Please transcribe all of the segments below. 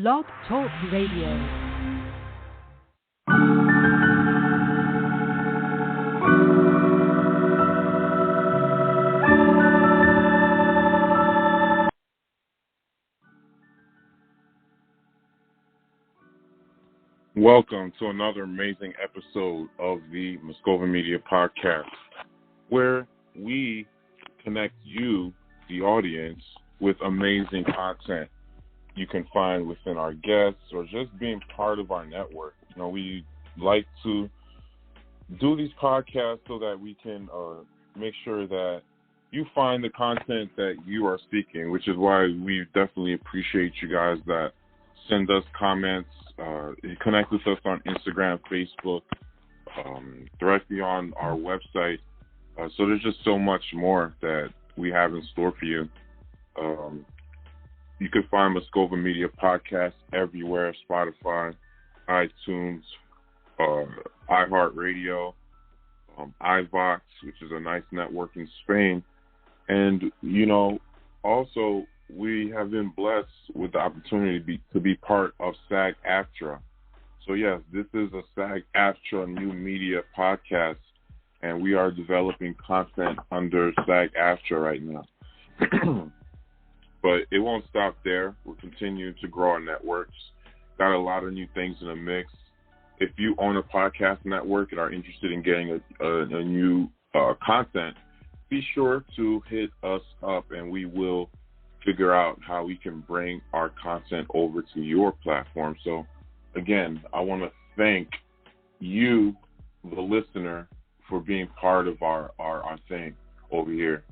Blog Talk Radio. Welcome to another amazing episode of the Muscova Media Podcast, where we connect you, the audience, with amazing content you can find within our guests or just being part of our network. You know, we like to do these podcasts so that we can make sure that you find the content that you are seeking, which is why we definitely appreciate you guys that send us comments. You connect with us on Instagram, Facebook, directly on our website. So there's just so much more that we have in store for you. You can find Muscova Media Podcast everywhere: Spotify, iTunes, iHeartRadio, iVox, which is a nice network in Spain. And, you know, also we have been blessed with the opportunity to be part of SAG-AFTRA. So, yes, this is a SAG-AFTRA new media podcast, and we are developing content under SAG-AFTRA right now. But it won't stop there. We'll continue to grow our networks. Got a lot of new things in the mix. If you own a podcast network and are interested in getting a new content, be sure to hit us up, and we will figure out how we can bring our content over to your platform. So, again, I want to thank you, the listener, for being part of our thing over here.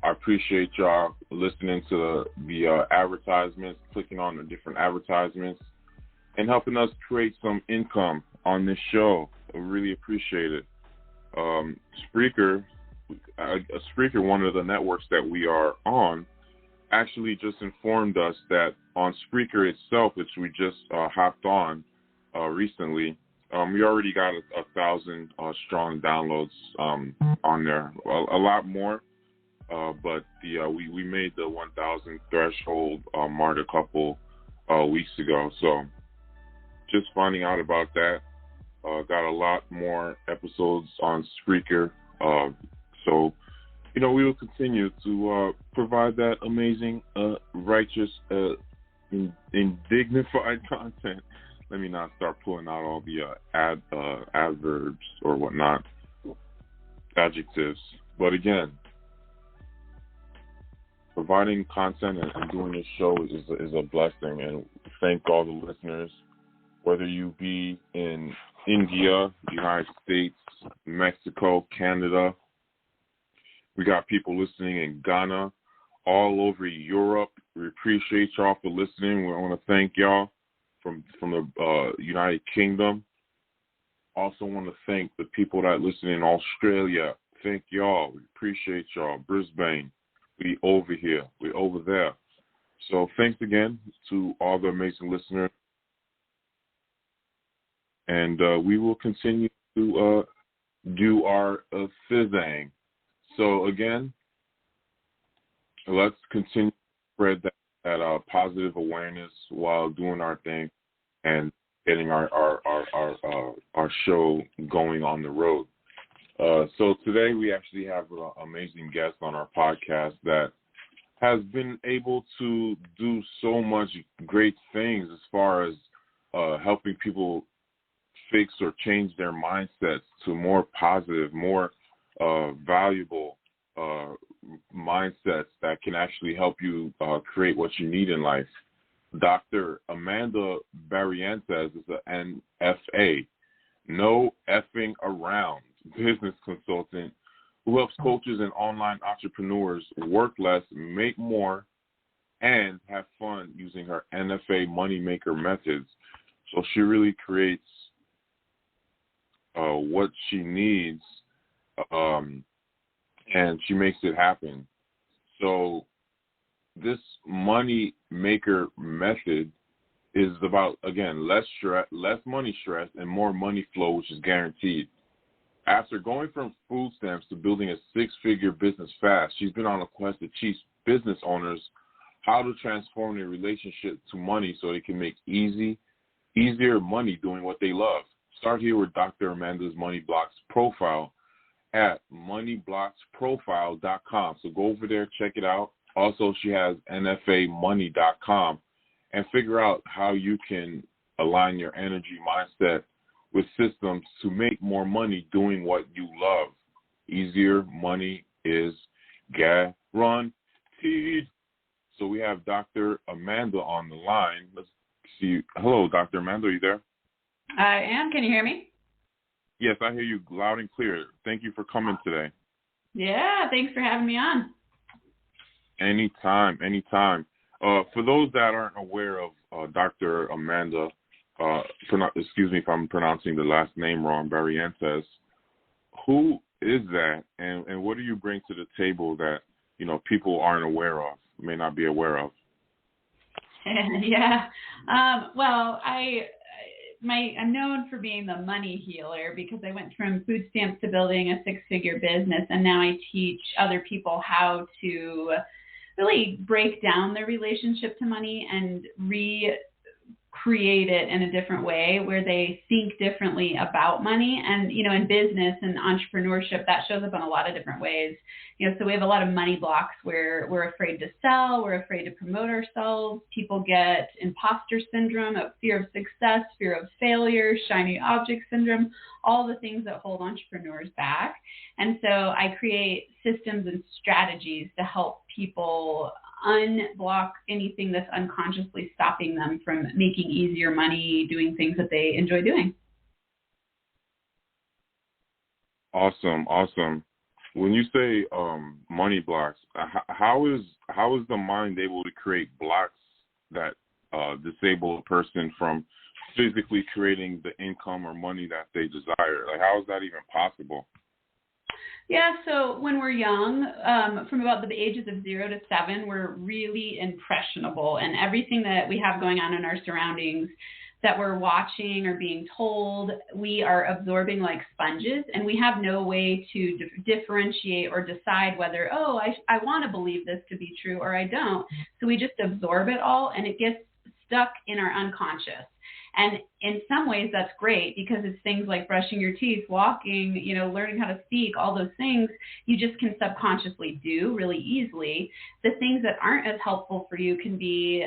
I appreciate y'all listening to the advertisements, clicking on the different advertisements, and helping us create some income on this show. I really appreciate it. Spreaker, one of the networks that we are on, actually just informed us that on Spreaker itself, which we just hopped on recently, we already got 1,000 strong downloads on there. A lot more, but we made the 1,000 threshold mark a couple weeks ago. So just finding out about that. Got a lot more episodes on Spreaker. So, you know, we will continue to provide that amazing, righteous, dignified content. Let me not start pulling out all the adverbs or whatnot, adjectives. But again, providing content and doing this show is a blessing. And thank all the listeners, whether you be in India, United States, Mexico, Canada. We got people listening in Ghana, all over Europe. We appreciate y'all for listening. We want to thank y'all from the United Kingdom. Also want to thank the people that listen in Australia. Thank y'all. We appreciate y'all. Brisbane, we over here. We over there. So thanks again to all the amazing listeners. And we will continue to do our fizzing. So again, let's continue to spread that positive awareness while doing our thing and getting our show going on the road. So today we actually have an amazing guest on our podcast that has been able to do so much great things as far as helping people fix or change their mindsets to more positive, more valuable mindsets that can actually help you create what you need in life. Dr. Amanda Barrientos is an NFA, no effing around, business consultant who helps coaches and online entrepreneurs work less, make more, and have fun using her NFA moneymaker methods. So she really creates what she needs, and she makes it happen. So this money maker method is about, again, less money stress and more money flow, which is guaranteed. After going from food stamps to building a six-figure business fast, she's been on a quest to teach business owners how to transform their relationship to money so they can make easier money doing what they love. Start here with Dr. Amanda's Money Blocks profile at moneyblocksprofile.com. So go over there, check it out. Also, she has NFAmoney.com, and figure out how you can align your energy mindset with systems to make more money doing what you love. Easier money is guaranteed. So we have Dr. Amanda on the line. Let's see. Hello, Dr. Amanda, are you there? I am. Can you hear me? Yes, I hear you loud and clear. Thank you for coming today. Yeah, thanks for having me on. Anytime. For those that aren't aware of Dr. Amanda, excuse me if I'm pronouncing the last name wrong, Barrientos, who is that, and what do you bring to the table that, people aren't aware of, may not be aware of? Yeah. Well, I'm known for being the money healer because I went from food stamps to building a six-figure business, and now I teach other people how to really break down their relationship to money and recreate it in a different way where they think differently about money. And, in business and entrepreneurship, that shows up in a lot of different ways. So we have a lot of money blocks where we're afraid to sell, we're afraid to promote ourselves. People get imposter syndrome, fear of success, fear of failure, shiny object syndrome, all the things that hold entrepreneurs back. And so I create systems and strategies to help people unblock anything that's unconsciously stopping them from making easier money, doing things that they enjoy doing. Awesome. When you say money blocks, how is the mind able to create blocks that disable a person from physically creating the income or money that they desire? Like, how is that even possible? Yeah, so when we're young, from about the ages of 0 to 7, we're really impressionable, and everything that we have going on in our surroundings that we're watching or being told, we are absorbing like sponges, and we have no way to differentiate or decide whether, I want to believe this to be true or I don't. So we just absorb it all, and it gets stuck in our unconscious. And in some ways that's great because it's things like brushing your teeth, walking, learning how to speak, all those things you just can subconsciously do really easily. The things that aren't as helpful for you can be,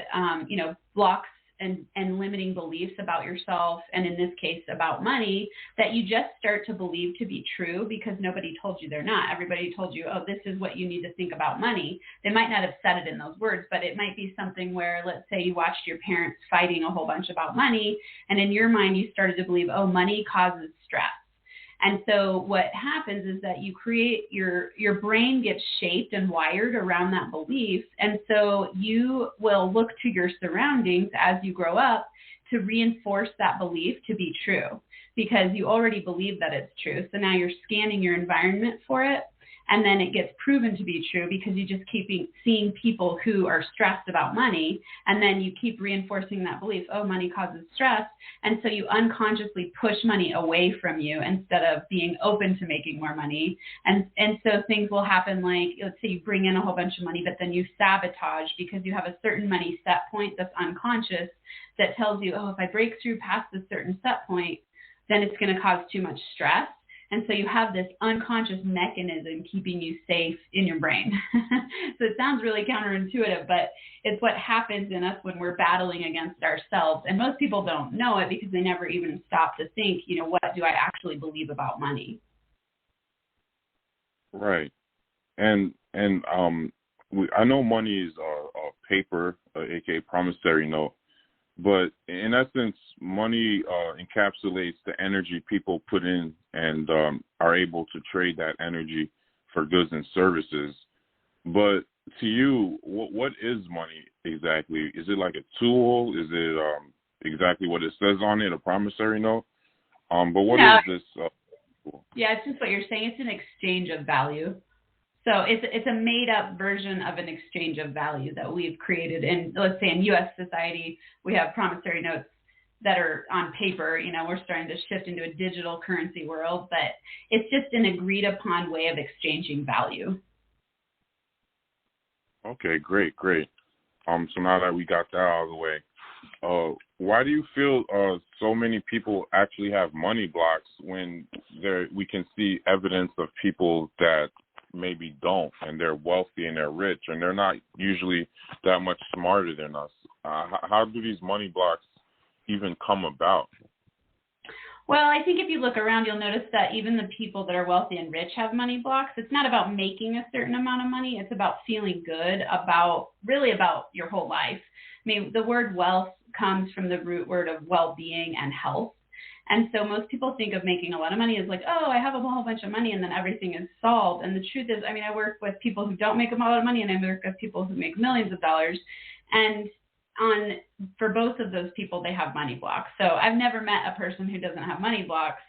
blocks and limiting beliefs about yourself, and in this case about money, that you just start to believe to be true because nobody told you they're not. Everybody told you, this is what you need to think about money. They might not have said it in those words, but it might be something where, let's say you watched your parents fighting a whole bunch about money, and in your mind you started to believe, money causes stress. And so what happens is that you create your brain gets shaped and wired around that belief. And so you will look to your surroundings as you grow up to reinforce that belief to be true because you already believe that it's true. So now you're scanning your environment for it. And then it gets proven to be true because you just keep seeing people who are stressed about money. And then you keep reinforcing that belief, money causes stress. And so you unconsciously push money away from you instead of being open to making more money. And so things will happen like, let's say you bring in a whole bunch of money, but then you sabotage because you have a certain money set point that's unconscious that tells you, if I break through past a certain set point, then it's going to cause too much stress. And so you have this unconscious mechanism keeping you safe in your brain. So it sounds really counterintuitive, but it's what happens in us when we're battling against ourselves. And most people don't know it because they never even stop to think, what do I actually believe about money? Right. And I know money is a paper, aka promissory note. But in essence, money encapsulates the energy people put in and are able to trade that energy for goods and services. But to you, what is money exactly? Is it like a tool? Is it exactly what it says on it, a promissory note? But what is this? Yeah, it's just what you're saying. It's an exchange of value. So it's a made-up version of an exchange of value that we've created. And let's say in U.S. society, we have promissory notes that are on paper. We're starting to shift into a digital currency world, but it's just an agreed-upon way of exchanging value. Okay, great. So now that we got that out of the way, why do you feel so many people actually have money blocks when we can see evidence of people that maybe don't, and they're wealthy and they're rich, and they're not usually that much smarter than us? How do these money blocks even come about? Well, I think if you look around, you'll notice that even the people that are wealthy and rich have money blocks. It's not about making a certain amount of money. It's about feeling good about your whole life. I mean, the word wealth comes from the root word of well-being and health. And so most people think of making a lot of money as like, oh, I have a whole bunch of money and then everything is solved. And the truth is, I mean, I work with people who don't make a lot of money, and I work with people who make millions of dollars. And for both of those people, they have money blocks. So I've never met a person who doesn't have money blocks.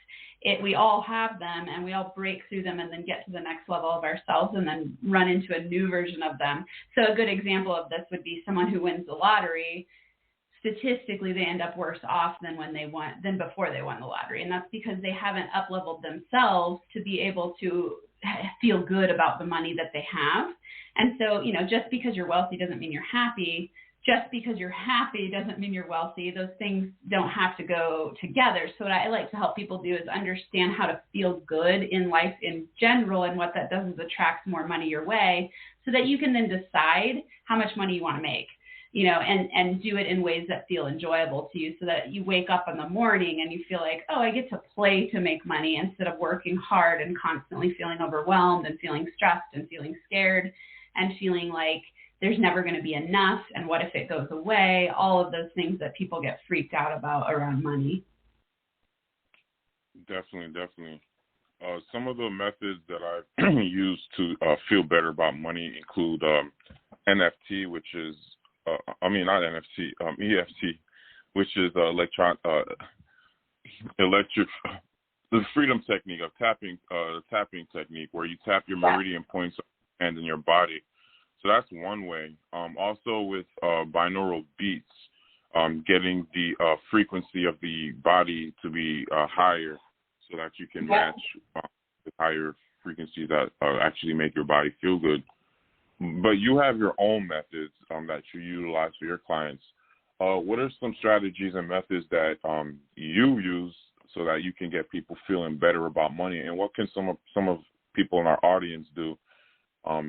We all have them, and we all break through them and then get to the next level of ourselves and then run into a new version of them. So a good example of this would be someone who wins the lottery. Statistically, they end up worse off than before they won the lottery. And that's because they haven't up-leveled themselves to be able to feel good about the money that they have. And so, just because you're wealthy doesn't mean you're happy. Just because you're happy doesn't mean you're wealthy. Those things don't have to go together. So what I like to help people do is understand how to feel good in life in general, and what that does is attracts more money your way, so that you can then decide how much money you want to make, and do it in ways that feel enjoyable to you, so that you wake up in the morning and you feel like, oh, I get to play to make money instead of working hard and constantly feeling overwhelmed and feeling stressed and feeling scared and feeling like there's never going to be enough, and what if it goes away, all of those things that people get freaked out about around money. Definitely. Some of the methods that I've used to feel better about money include NFT, which is, not NFC, EFT, which is the freedom technique of tapping technique, where you tap your meridian points and in your body. So that's one way. Also with binaural beats, getting the frequency of the body to be higher, so that you can match the higher frequencies that actually make your body feel good. But you have your own methods that you utilize for your clients. What are some strategies and methods that you use so that you can get people feeling better about money? And what can some of people in our audience do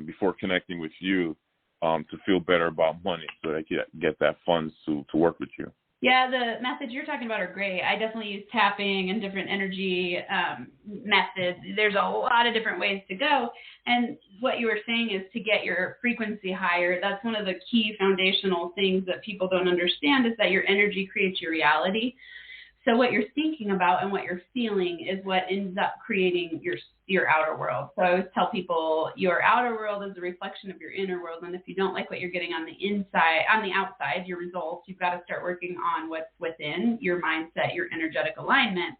before connecting with you to feel better about money, so they can get that funds to work with you? Yeah, the methods you're talking about are great. I definitely use tapping and different energy methods. There's a lot of different ways to go. And what you were saying is to get your frequency higher. That's one of the key foundational things that people don't understand, is that your energy creates your reality. So what you're thinking about and what you're feeling is what ends up creating your outer world. So I always tell people your outer world is a reflection of your inner world. And if you don't like what you're getting on the outside, your results, you've got to start working on what's within your mindset, your energetic alignment,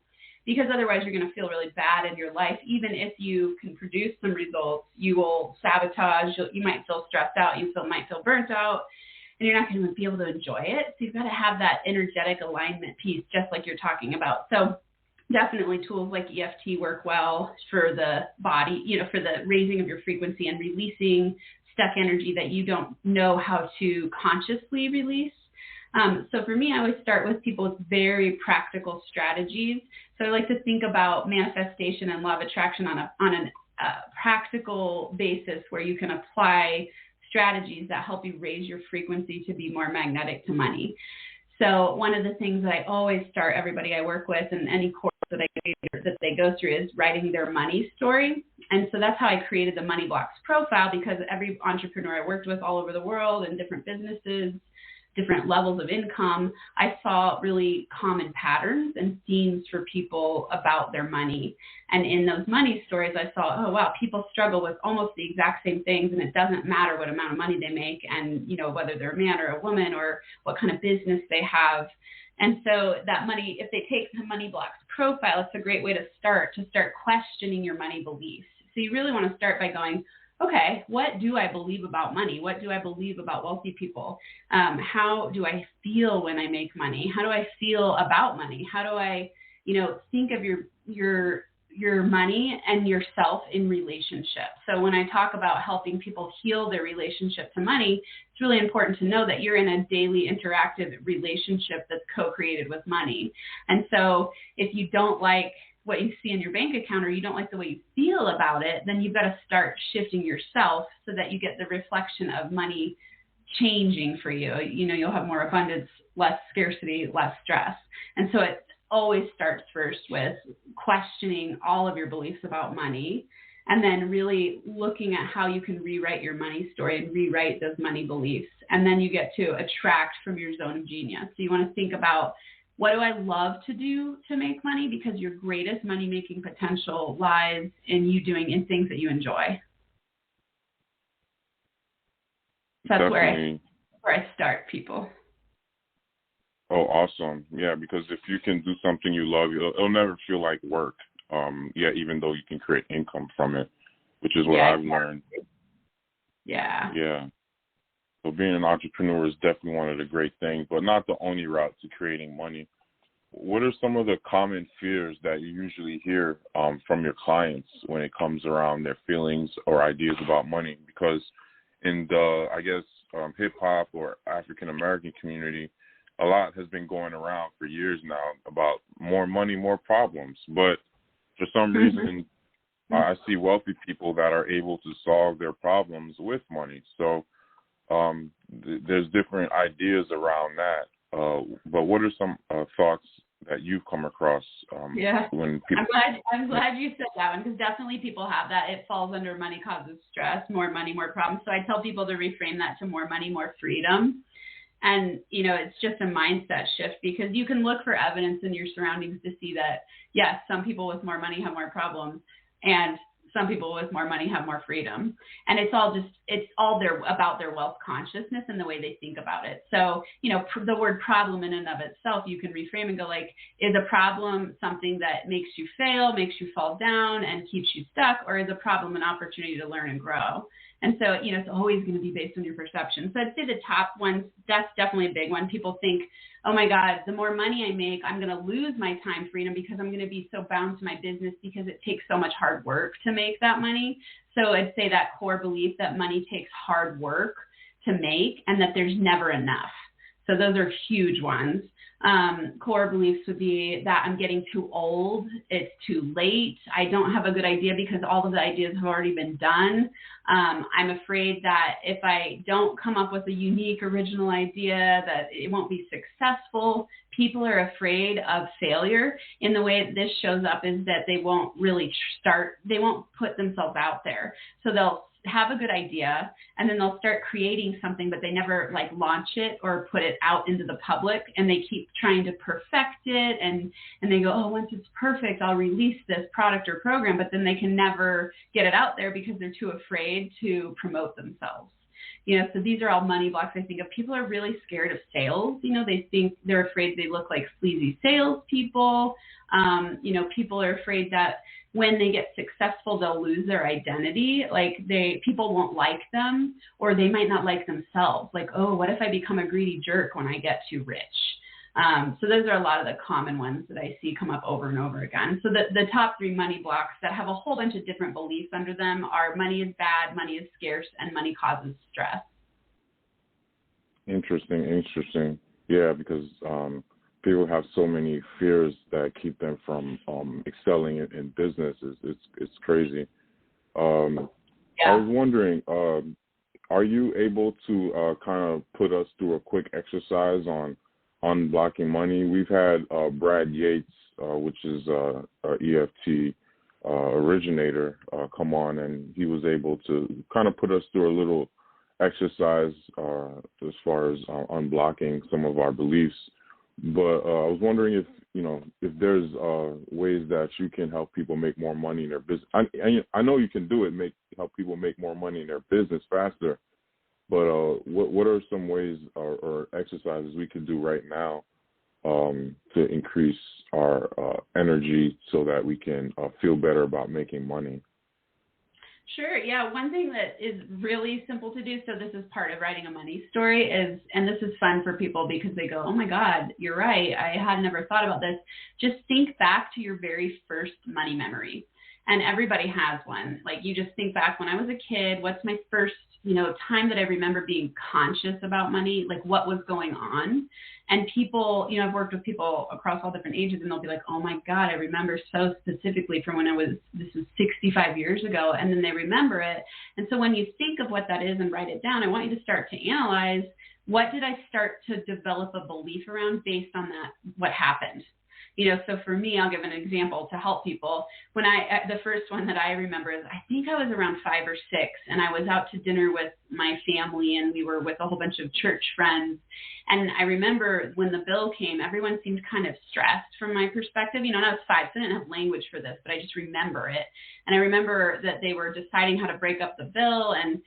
because otherwise you're going to feel really bad in your life. Even if you can produce some results, you will sabotage. You might feel stressed out. You might feel burnt out. And you're not going to be able to enjoy it. So you've got to have that energetic alignment piece, just like you're talking about. So definitely tools like EFT work well for the body, for the raising of your frequency and releasing stuck energy that you don't know how to consciously release. So for me, I always start with people with very practical strategies. So I like to think about manifestation and law of attraction on a practical basis, where you can apply strategies that help you raise your frequency to be more magnetic to money. So one of the things that I always start everybody I work with, and any course that they go through, is writing their money story. And so that's how I created the Money Blocks profile, because every entrepreneur I worked with all over the world in different businesses, different levels of income, I saw really common patterns and themes for people about their money. And in those money stories, I saw, oh, wow, people struggle with almost the exact same things, and it doesn't matter what amount of money they make, and, whether they're a man or a woman or what kind of business they have. And so that money, if they take the Money Blocks profile, it's a great way to start questioning your money beliefs. So you really want to start by going, okay, what do I believe about money? What do I believe about wealthy people? How do I feel when I make money? How do I feel about money? How do I, think of your your money and yourself in relationship. So when I talk about helping people heal their relationship to money, it's really important to know that you're in a daily interactive relationship that's co-created with money. And so if you don't like what you see in your bank account, or you don't like the way you feel about it, then you've got to start shifting yourself so that you get the reflection of money changing for you. You know, you'll have more abundance, less scarcity, less stress. And so it always starts first with questioning all of your beliefs about money, and then really looking at how you can rewrite your money story and rewrite those money beliefs. And then you get to attract from your zone of genius. So you want to think about, what do I love to do to make money? Because your greatest money-making potential lies in you doing in things that you enjoy. That's where I start people. Oh, awesome. Yeah, because if you can do something you love, it'll never feel like work. Even though you can create income from it, which is what I've learned. Yeah. Yeah. So being an entrepreneur is definitely one of the great things, but not the only route to creating money. What are some of the common fears that you usually hear from your clients when it comes around their feelings or ideas about money? Because in the, hip-hop or African-American community, a lot has been going around for years now about more money, more problems. But for some reason, I see wealthy people that are able to solve their problems with money. So there's different ideas around that. But what are some thoughts that you've come across when people... I'm glad you said that one, because definitely people have that. It falls under money causes stress, more money, more problems. So I tell people to reframe that to more money, more freedom. And, you know, it's just a mindset shift, because you can look for evidence in your surroundings to see that, yes, some people with more money have more problems, and some people with more money have more freedom. And it's all about their wealth consciousness and the way they think about it. So, you know, the word problem in and of itself, you can reframe and go like, is a problem something that makes you fail, makes you fall down and keeps you stuck? Or is a problem an opportunity to learn and grow? And so, you know, it's always going to be based on your perception. So I'd say the top ones, that's definitely a big one. People think, oh my God, the more money I make, I'm going to lose my time freedom because I'm going to be so bound to my business because it takes so much hard work to make that money. So I'd say that core belief that money takes hard work to make and that there's never enough. So those are huge ones. Core beliefs would be that I'm getting too old, it's too late, I don't have a good idea because all of the ideas have already been done. I'm afraid that if I don't come up with a unique original idea that it won't be successful. People are afraid of failure. In the way that this shows up is that they won't really they won't put themselves out there. So they'll have a good idea and then they'll start creating something, but they never like launch it or put it out into the public, and they keep trying to perfect it and they go, oh, once it's perfect, I'll release this product or program, but then they can never get it out there because they're too afraid to promote themselves. You know, so these are all money blocks. I think of people are really scared of sales. You know, they think they're afraid they look like sleazy salespeople. You know, people are afraid that when they get successful, they'll lose their identity. Like people won't like them, or they might not like themselves. Like, oh, what if I become a greedy jerk when I get too rich? So those are a lot of the common ones that I see come up over and over again. So the top three money blocks that have a whole bunch of different beliefs under them are money is bad, money is scarce, and money causes stress. Interesting. Yeah, because people have so many fears that keep them from excelling in business. It's crazy. I was wondering, are you able to kind of put us through a quick exercise on unblocking money? We've had Brad Yates, which is a EFT originator, come on, and he was able to kind of put us through a little exercise as far as unblocking some of our beliefs. But I was wondering if there's ways that you can help people make more money in their business. I know you can do it, help people make more money in their business faster. But what are some ways or exercises we can do right now to increase our energy so that we can feel better about making money? Sure. Yeah. One thing that is really simple to do, so this is part of writing a money story, is, and this is fun for people because they go, oh my God, you're right. I had never thought about this. Just think back to your very first money memory. And everybody has one. Like, you just think back, when I was a kid, what's my first, time that I remember being conscious about money? Like, what was going on? And people, I've worked with people across all different ages, and they'll be like, oh my God, I remember so specifically from when this was 65 years ago. And then they remember it. And so when you think of what that is and write it down, I want you to start to analyze, what did I start to develop a belief around based on that, what happened? So for me, I'll give an example to help people. When the first one that I remember is, I think I was around 5 or 6, and I was out to dinner with my family, and we were with a whole bunch of church friends. And I remember when the bill came, everyone seemed kind of stressed from my perspective. And I was 5, so I didn't have language for this, but I just remember it. And I remember that they were deciding how to break up the bill. And,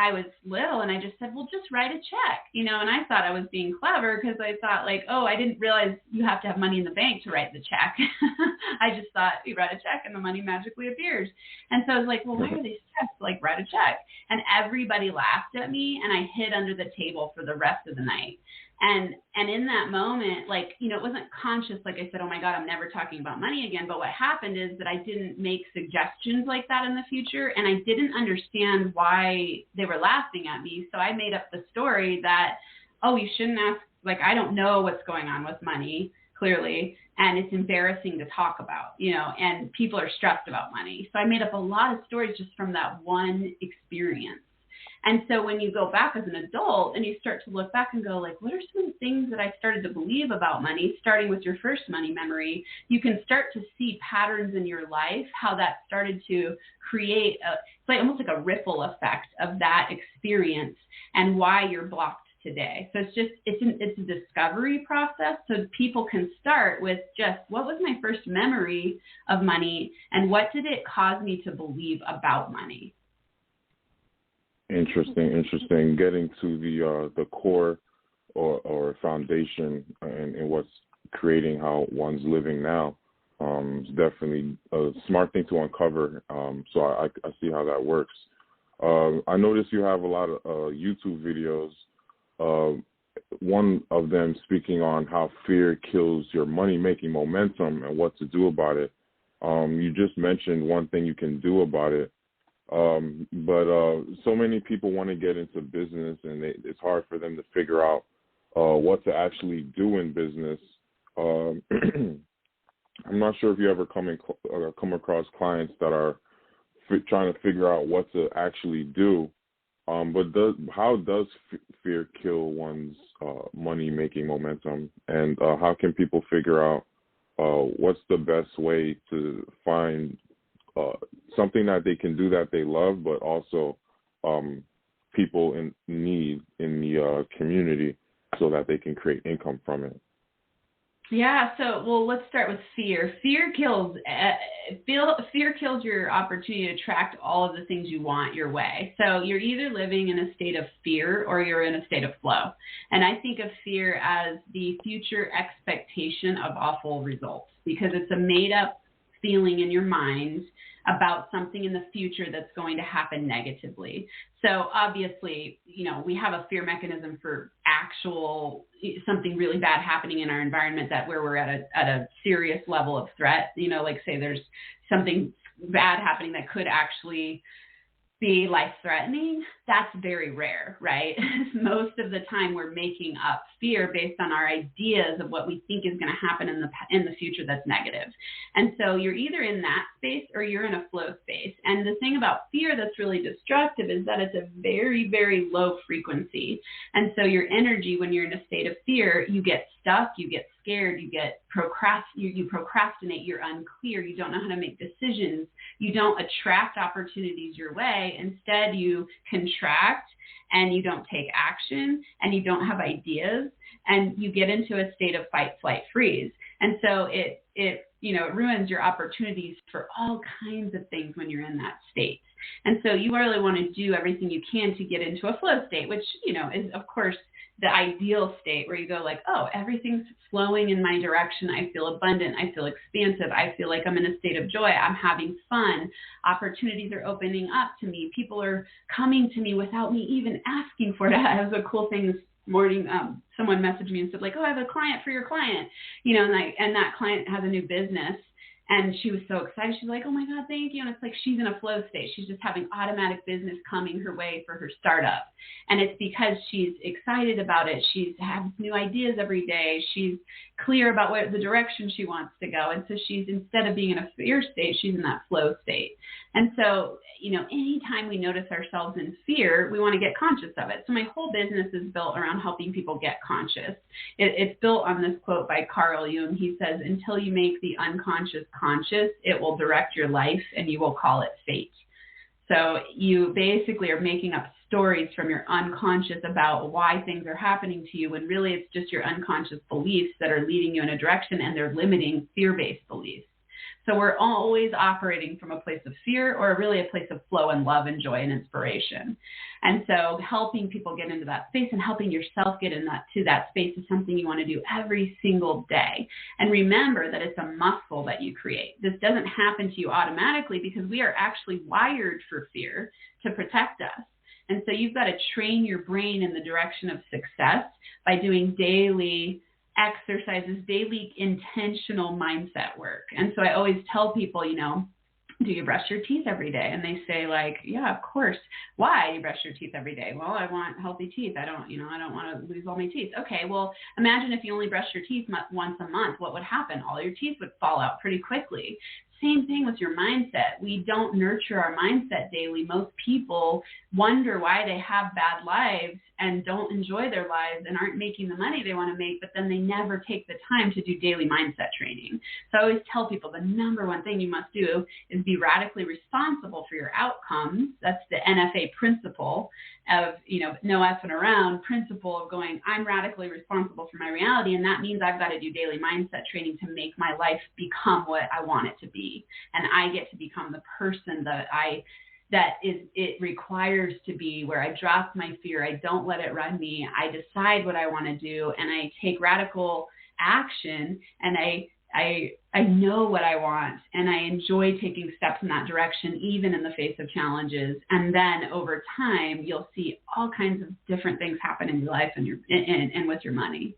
I was little, and I just said, well, just write a check, and I thought I was being clever, because I thought, like, oh, I didn't realize you have to have money in the bank to write the check. I just thought you write a check and the money magically appears. And so I was like, well, why are they stressed? Like, write a check. And everybody laughed at me, and I hid under the table for the rest of the night. And in that moment, like, it wasn't conscious. Like I said, oh my God, I'm never talking about money again. But what happened is that I didn't make suggestions like that in the future. And I didn't understand why they were laughing at me. So I made up the story that, oh, you shouldn't ask, like, I don't know what's going on with money, clearly. And it's embarrassing to talk about, and people are stressed about money. So I made up a lot of stories just from that one experience. And so when you go back as an adult and you start to look back and go, like, what are some things that I started to believe about money, starting with your first money memory, you can start to see patterns in your life, how that started to create it's like almost like a ripple effect of that experience and why you're blocked today. So it's a discovery process. So people can start with just, what was my first memory of money, and what did it cause me to believe about money? Interesting. Getting to the core or foundation and what's creating how one's living now is definitely a smart thing to uncover. So I see how that works. I noticed you have a lot of YouTube videos. One of them speaking on how fear kills your money-making momentum and what to do about it. You just mentioned one thing you can do about it. But so many people want to get into business, and it's hard for them to figure out what to actually do in business. I'm not sure if you ever come across clients that are trying to figure out what to actually do. But how does fear kill one's money-making momentum, and how can people figure out what's the best way to find something that they can do that they love, but also people in need in the community, so that they can create income from it? Yeah. So, well, let's start with fear. Fear kills your opportunity to attract all of the things you want your way. So you're either living in a state of fear or you're in a state of flow. And I think of fear as the future expectation of awful results, because it's a made up feeling in your mind about something in the future that's going to happen negatively. So obviously, we have a fear mechanism for actual something really bad happening in our environment, that where we're at a serious level of threat, like say there's something bad happening that could actually be life-threatening. That's very rare, right? Most of the time we're making up fear based on our ideas of what we think is going to happen in the future that's negative. And so you're either in that space or you're in a flow space. And the thing about fear that's really destructive is that it's a very, very low frequency. And so your energy, when you're in a state of fear, you get stuck, you get scared, you procrastinate, you're unclear, you don't know how to make decisions, you don't attract opportunities your way. Instead, you contract and you don't take action and you don't have ideas, and you get into a state of fight, flight, freeze. And so it ruins your opportunities for all kinds of things when you're in that state. And so you really want to do everything you can to get into a flow state, which, is of course the ideal state where you go like, oh, everything's flowing in my direction. I feel abundant. I feel expansive. I feel like I'm in a state of joy. I'm having fun. Opportunities are opening up to me. People are coming to me without me even asking for it. That was a cool thing this morning. Someone messaged me and said like, oh, I have a client for your client, and that client has a new business. And she was so excited. She's like, oh, my God, thank you. And it's like she's in a flow state. She's just having automatic business coming her way for her startup. And it's because she's excited about it. She's has new ideas every day. She's clear about the direction she wants to go. And so she's, instead of being in a fear state, she's in that flow state. And so, anytime we notice ourselves in fear, we want to get conscious of it. So my whole business is built around helping people get conscious. It's built on this quote by Carl Jung. He says, until you make the unconscious conscious, it will direct your life and you will call it fate. So you basically are making up stories from your unconscious about why things are happening to you, when really it's just your unconscious beliefs that are leading you in a direction, and they're limiting fear-based beliefs. So we're always operating from a place of fear, or really a place of flow and love and joy and inspiration. And so helping people get into that space and helping yourself get to that space is something you want to do every single day. And remember that it's a muscle that you create. This doesn't happen to you automatically because we are actually wired for fear to protect us. And so you've got to train your brain in the direction of success by doing daily exercises, daily intentional mindset work. And so I always tell people, do you brush your teeth every day? And they say like, yeah, of course. Why do you brush your teeth every day? Well, I want healthy teeth. I don't want to lose all my teeth. Okay, well, imagine if you only brushed your teeth once a month, what would happen? All your teeth would fall out pretty quickly. Same thing with your mindset. We don't nurture our mindset daily. Most people wonder why they have bad lives and don't enjoy their lives and aren't making the money they want to make, but then they never take the time to do daily mindset training. So I always tell people the number one thing you must do is be radically responsible for your outcomes. That's the NFA principle of, no effing around principle of going, I'm radically responsible for my reality. And that means I've got to do daily mindset training to make my life become what I want it to be. And I get to become the person that it requires to be, where I drop my fear. I don't let it run me. I decide what I want to do, and I take radical action, and I know what I want, and I enjoy taking steps in that direction, even in the face of challenges. And then over time, you'll see all kinds of different things happen in your life and with your money.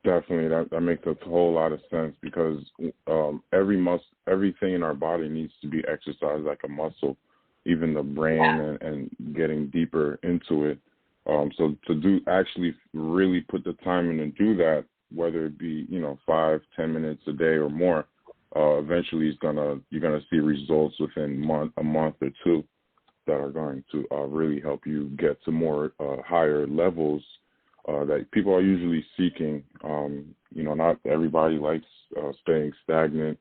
Definitely, that makes a whole lot of sense, because everything in our body needs to be exercised like a muscle, even the brain, and getting deeper into it. So to actually really put the time in and do that, whether it be 5-10 minutes a day or more, eventually you're gonna see results within a month or two that are going to really help you get to more higher levels that people are usually seeking. Not everybody likes staying stagnant.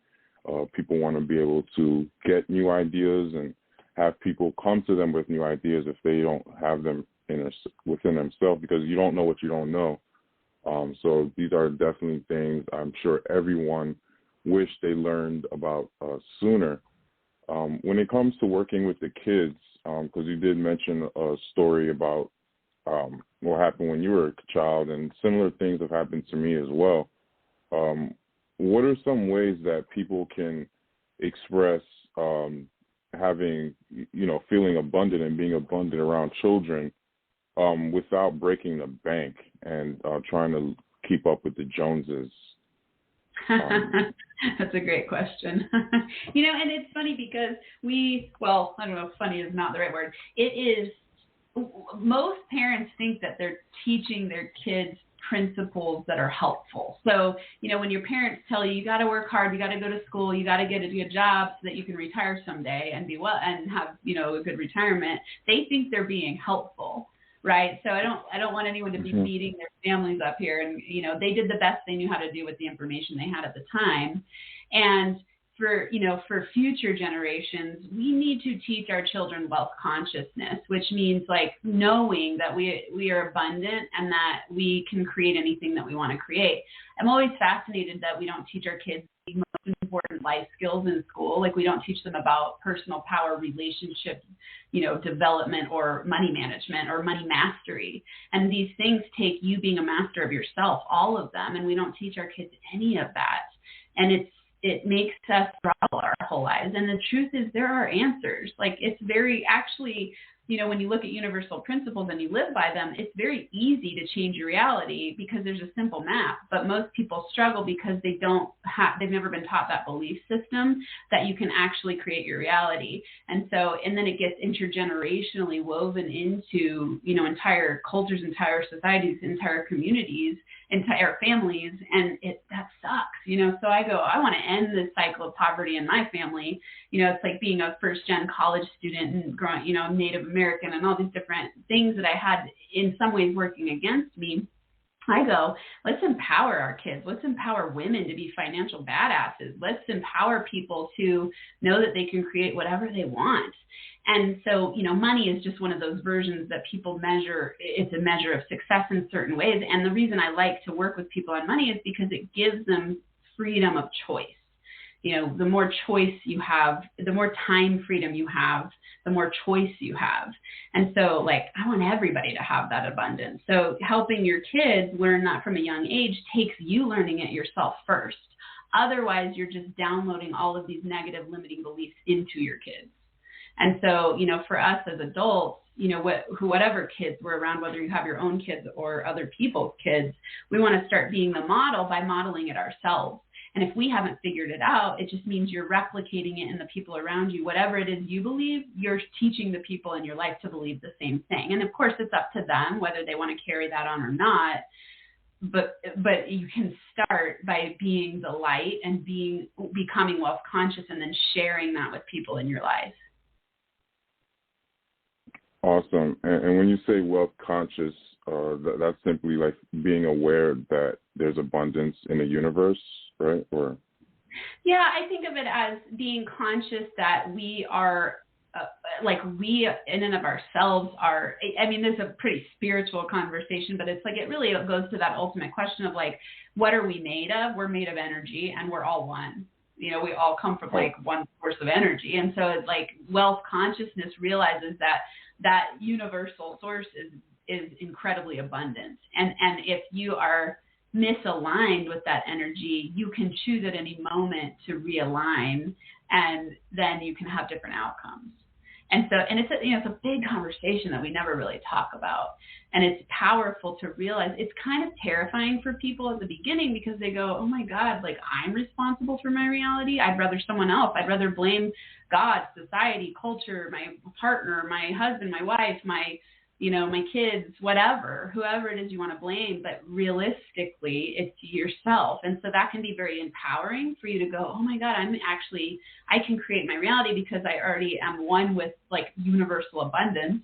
People want to be able to get new ideas and have people come to them with new ideas if they don't have them within themselves, because you don't know what you don't know. So these are definitely things I'm sure everyone wish they learned about sooner. When it comes to working with the kids, because you did mention a story about what happened when you were a child, and similar things have happened to me as well. What are some ways that people can express having, feeling abundant and being abundant around children without breaking the bank and trying to keep up with the Joneses? That's a great question. And it's funny because I don't know if funny is not the right word. It is. Most parents think that they're teaching their kids principles that are helpful. So, when your parents tell you, you got to work hard, you got to go to school, you got to get a good job so that you can retire someday and be well and have, a good retirement, they think they're being helpful. Right. So I don't want anyone to be beating their families up here. And, they did the best they knew how to do with the information they had at the time. And for future generations, we need to teach our children wealth consciousness, which means like knowing that we are abundant and that we can create anything that we want to create. I'm always fascinated that we don't teach our kids emotions important life skills in school. Like we don't teach them about personal power, relationship, development or money management or money mastery. And these things take you being a master of yourself, all of them. And we don't teach our kids any of that. And it makes us struggle our whole lives. And the truth is there are answers. Like it's very actually, when you look at universal principles and you live by them, it's very easy to change your reality because there's a simple map. But most people struggle because they've never been taught that belief system that you can actually create your reality. And then it gets intergenerationally woven into, entire cultures, entire societies, entire communities, entire families. And that sucks, So I go, I want to end this cycle of poverty in my family. It's like being a first-gen college student and growing, Native American and all these different things that I had in some ways working against me. I go, let's empower our kids. Let's empower women to be financial badasses. Let's empower people to know that they can create whatever they want. And so, money is just one of those versions that people measure. It's a measure of success in certain ways. And the reason I like to work with people on money is because it gives them freedom of choice. The more choice you have, the more time freedom you have, the more choice you have. And so I want everybody to have that abundance. So helping your kids learn that from a young age takes you learning it yourself first. Otherwise, you're just downloading all of these negative limiting beliefs into your kids. And so, for us as adults, whatever kids we're around, whether you have your own kids or other people's kids, we want to start being the model by modeling it ourselves. And if we haven't figured it out, it just means you're replicating it in the people around you. Whatever it is you believe, you're teaching the people in your life to believe the same thing. And of course, it's up to them whether they want to carry that on or not. But you can start by being the light and becoming wealth conscious and then sharing that with people in your life. Awesome. And when you say wealth conscious, that's simply like being aware that there's abundance in the universe, right? Or yeah, I think of it as being conscious that we are we in and of ourselves are, there's a pretty spiritual conversation, but it's it really goes to that ultimate question of what are we made of? We're made of energy and we're all one. We all come from one source of energy. And so it's wealth consciousness realizes that universal source is incredibly abundant. And if you are misaligned with that energy, you can choose at any moment to realign, and then you can have different outcomes. And it's a big conversation that we never really talk about. And it's powerful to realize. It's kind of terrifying for people at the beginning because they go, oh my God, I'm responsible for my reality. I'd rather someone else. I'd rather blame God, society, culture, my partner, my husband, my wife, my kids, whoever it is you want to blame. But realistically, it's yourself. And so that can be very empowering for you to go, oh my God, I can create my reality because I already am one with universal abundance.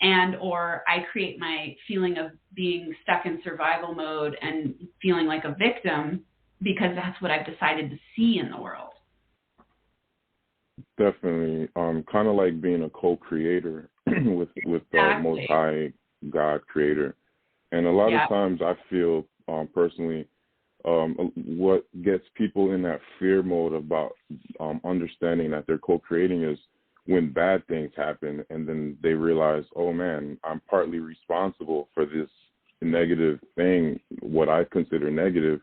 And or I create my feeling of being stuck in survival mode and feeling like a victim because that's what I've decided to see in the world. Definitely. Kind of like being a co-creator with the Most High God creator. And a lot of times I feel personally what gets people in that fear mode about understanding that they're co-creating is when bad things happen and then they realize, oh man, I'm partly responsible for this negative thing, what I consider negative,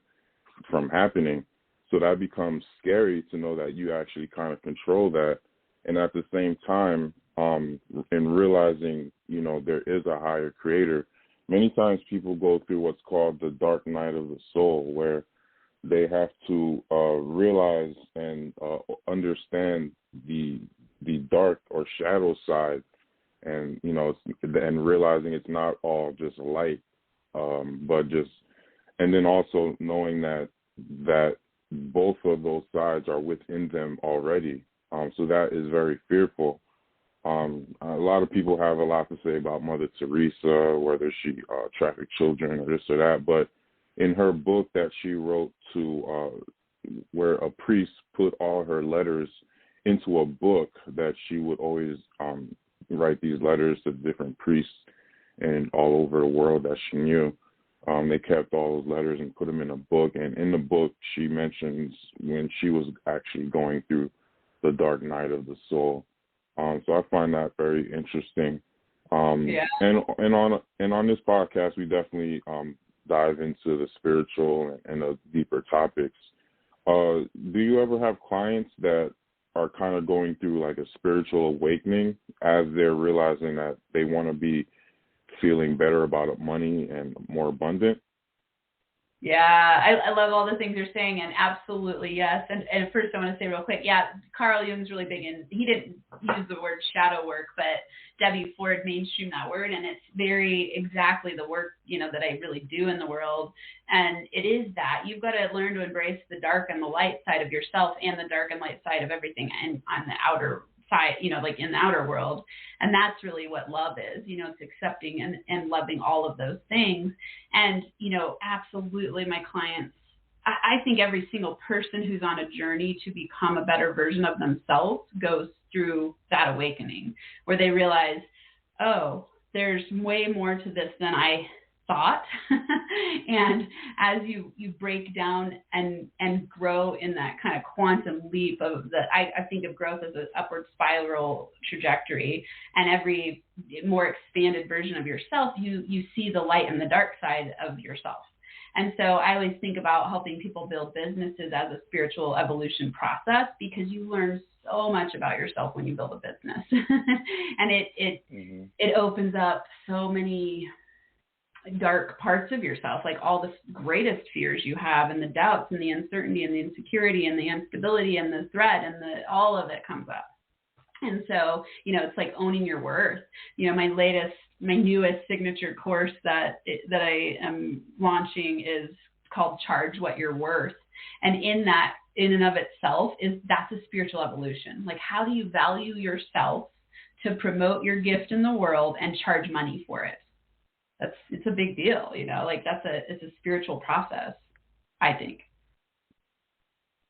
from happening. So that becomes scary to know that you actually kind of control that. And at the same time, in realizing, there is a higher creator, many times people go through what's called the dark night of the soul, where they have to realize and understand the dark or shadow side, and and realizing it's not all just light, and then also knowing that both of those sides are within them already. So that is very fearful. A lot of people have a lot to say about Mother Teresa, whether she trafficked children or this or that, but in her book that she wrote to where a priest put all her letters into a book, that she would always write these letters to different priests and all over the world that she knew. They kept all those letters and put them in a book. And in the book, she mentions when she was actually going through the dark night of the soul. So I find that very interesting. And on this podcast, we definitely dive into the spiritual and the deeper topics. Do you ever have clients that are kind of going through like a spiritual awakening as they're realizing that they want to be feeling better about money and more abundant? Yeah, I love all the things you're saying, and absolutely, yes. And first I want to say real quick, yeah, Carl Jung's really big in, he didn't use the word shadow work, but Debbie Ford mainstreamed that word, and it's very exactly the work, that I really do in the world. And it is that. You've got to learn to embrace the dark and the light side of yourself and the dark and light side of everything and on the outer side, like in the outer world. And that's really what love is, it's accepting and loving all of those things. And, absolutely my clients, I think every single person who's on a journey to become a better version of themselves goes through that awakening where they realize, oh, there's way more to this than I thought. And as you break down and grow in that kind of quantum leap of I think of growth as an upward spiral trajectory, and every more expanded version of yourself, you see the light and the dark side of yourself. And so I always think about helping people build businesses as a spiritual evolution process, because you learn so much about yourself when you build a business. And it opens up so many dark parts of yourself, like all the greatest fears you have, and the doubts and the uncertainty and the insecurity and the instability and the threat and all of it comes up. And so, it's like owning your worth. My newest signature course that I am launching is called Charge What You're Worth. And in that, in and of itself, that's a spiritual evolution. Like, how do you value yourself to promote your gift in the world and charge money for it? It's a big deal, it's a spiritual process, I think.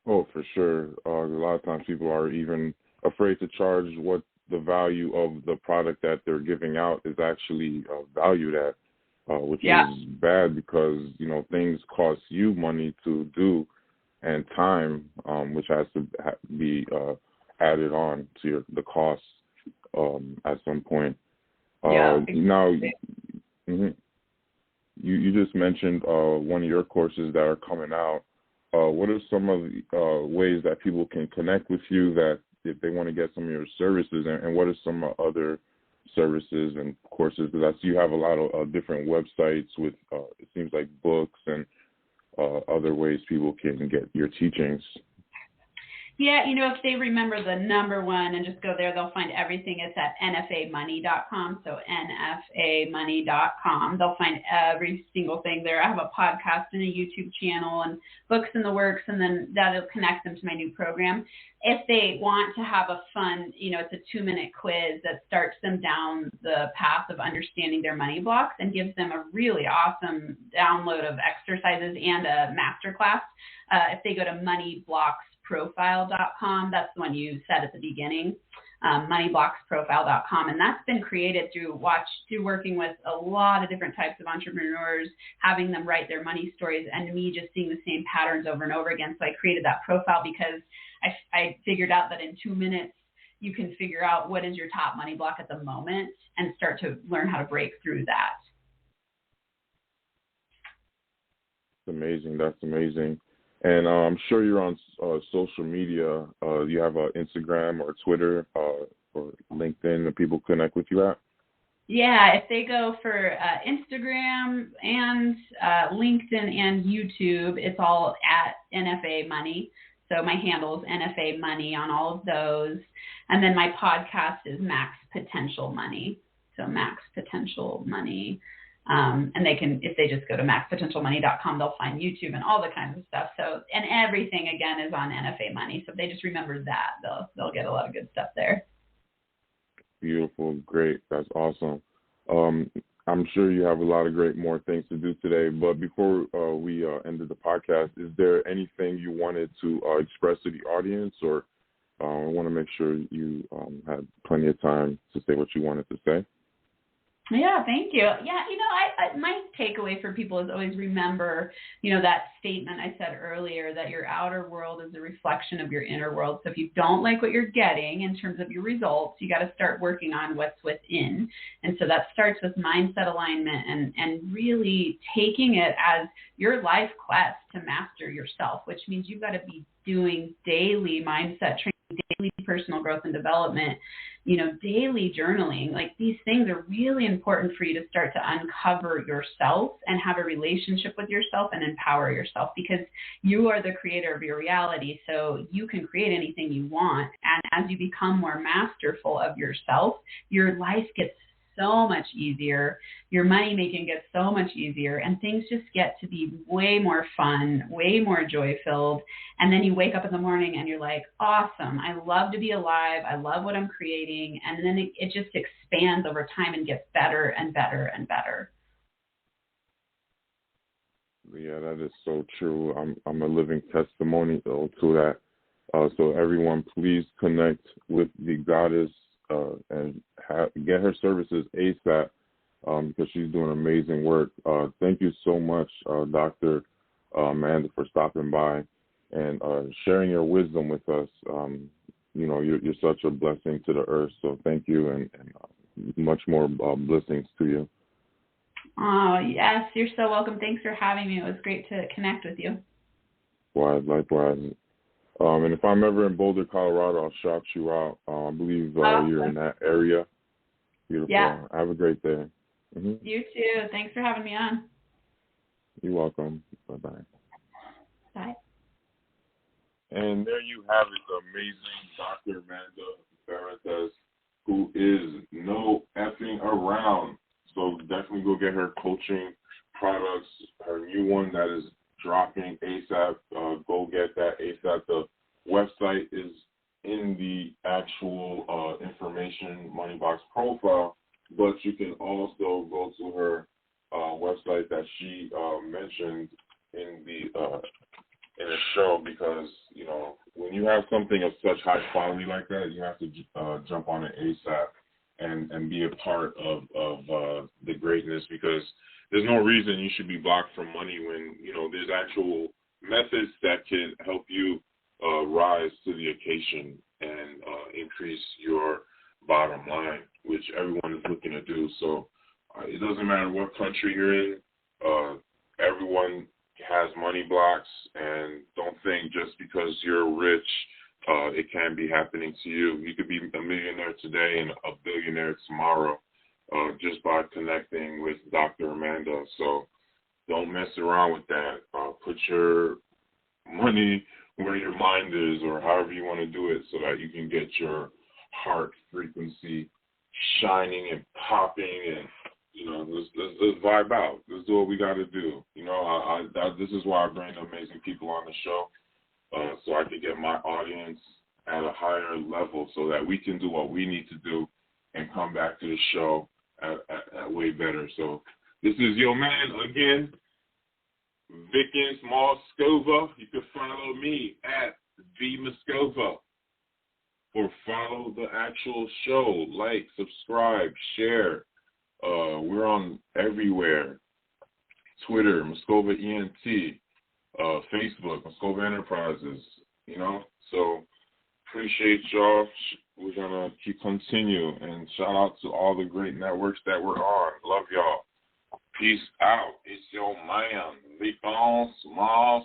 Oh, for sure. A lot of times people are even afraid to charge what the value of the product that they're giving out is actually valued at, which is bad, because, things cost you money to do and time, which has to be added on to the cost at some point. Now, you just mentioned one of your courses that are coming out. What are some of the ways that people can connect with you, that if they want to get some of your services, and what are some other services and courses? Because I see you have a lot of different websites with, it seems like books and other ways people can get your teachings. Yeah, if they remember the number one and just go there, they'll find everything. It's at NFAmoney.com. So NFAmoney.com. They'll find every single thing there. I have a podcast and a YouTube channel and books in the works, and then that'll connect them to my new program. If they want to have a fun, it's a 2-minute quiz that starts them down the path of understanding their money blocks and gives them a really awesome download of exercises and a masterclass. If they go to moneyblocksprofile.com, that's the one you said at the beginning, moneyblocksprofile.com. And that's been created through working with a lot of different types of entrepreneurs, having them write their money stories, and me just seeing the same patterns over and over again. So I created that profile because I figured out that in 2 minutes, you can figure out what is your top money block at the moment and start to learn how to break through that. Amazing. That's amazing. And I'm sure you're on social media. You have Instagram or Twitter or LinkedIn that people connect with you at? Yeah, if they go for Instagram and LinkedIn and YouTube, it's all at NFA Money. So my handle is NFA Money on all of those. And then my podcast is Max Potential Money. So Max Potential Money. And they can, if they just go to maxpotentialmoney.com, they'll find YouTube and all the kinds of stuff. So, and everything again is on NFA Money. So if they just remember that, they'll get a lot of good stuff there. Beautiful. Great. That's awesome. I'm sure you have a lot of more things to do today, but before we ended the podcast, is there anything you wanted to express to the audience, or I want to make sure you had plenty of time to say what you wanted to say? Yeah, thank you. Yeah, my takeaway for people is always remember, that statement I said earlier that your outer world is a reflection of your inner world. So if you don't like what you're getting in terms of your results, you got to start working on what's within. And so that starts with mindset alignment and really taking it as your life quest to master yourself, which means you've got to be doing daily mindset training, daily personal growth and development, daily journaling. Like, these things are really important for you to start to uncover yourself and have a relationship with yourself and empower yourself, because you are the creator of your reality. So you can create anything you want. And as you become more masterful of yourself, your life gets so much easier. Your money making gets so much easier, and things just get to be way more fun, way more joy filled. And then you wake up in the morning and you're like, awesome. I love to be alive. I love what I'm creating. And then it just expands over time and gets better and better and better. Yeah, that is so true. I'm a living testimony to that. So everyone, please connect with the goddess and get her services ASAP because she's doing amazing work. Thank you so much, Dr. Amanda, for stopping by and sharing your wisdom with us. You're such a blessing to the earth. So thank you, and much more blessings to you. Oh, yes, you're so welcome. Thanks for having me. It was great to connect with you. Likewise. And if I'm ever in Boulder, Colorado, I'll shout you out. I believe you're in that area. Beautiful. Yeah. Have a great day. Mm-hmm. You too. Thanks for having me on. You're welcome. Bye-bye. Bye. And there you have it, the amazing Dr. Amanda Ferrantes, who is no effing around. So definitely go get her coaching products, her new one that is dropping ASAP. Go get that ASAP. The website is in the actual information Moneybox profile, but you can also go to her website that she mentioned in the show, because when you have something of such high quality like that, you have to jump on it ASAP and be a part of the greatness, because there's no reason you should be blocked from money when there's actual methods that can help you rise to the occasion and increase your bottom line, which everyone is looking to do. So it doesn't matter what country you're in, everyone has money blocks, and don't think just because you're rich, it can be happening to you. You could be a millionaire today and a billionaire tomorrow just by connecting with Dr. Amanda. So don't mess around with that. Put your money where your mind is, or however you want to do it, so that you can get your heart frequency shining and popping, and let's vibe out. Let's do what we got to do. This is why I bring amazing people on the show, so I can get my audience at a higher level, so that we can do what we need to do and come back to the show at way better. So this is your man again, Vickens Moscova. You can follow me at VMoscova, or follow the actual show. Like, subscribe, share. We're on everywhere. Twitter, Moscova ENT, Facebook, Moscova Enterprises, So appreciate y'all. We're going to continue, and shout out to all the great networks that we're on. Love y'all. Peace out. It's your man, Vickens Moscova.